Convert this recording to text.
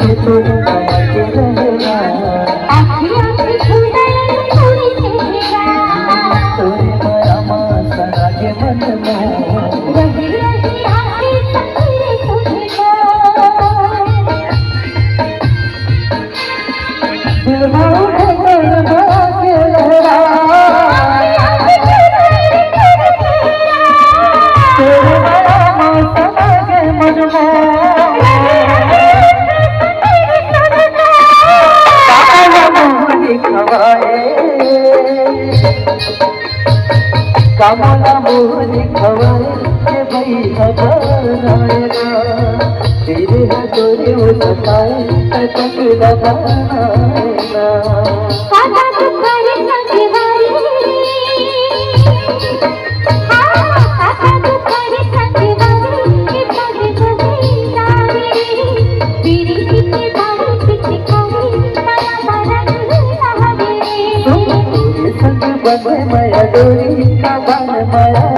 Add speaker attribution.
Speaker 1: के तोर माया के रहेगा
Speaker 2: आखी आखी खुदाई पूरी तेरा
Speaker 1: तोरे माया मा सदा के मन में
Speaker 2: रही रही आखी सखी तुझको
Speaker 1: दिल में उठे के लहरा तोरे माया मा सदा के मन में कामना मोहनी खवाए के भाई बनाएगा तेरे हथोरे वो सताए तक लगाएगा
Speaker 2: काका तो करे संगवारी हाँ काका तो करे संगवारी के पगे पगे सारी पीरी के बारे पीछे कोई माया मारा नहीं
Speaker 1: तुम संग बने माया डोरी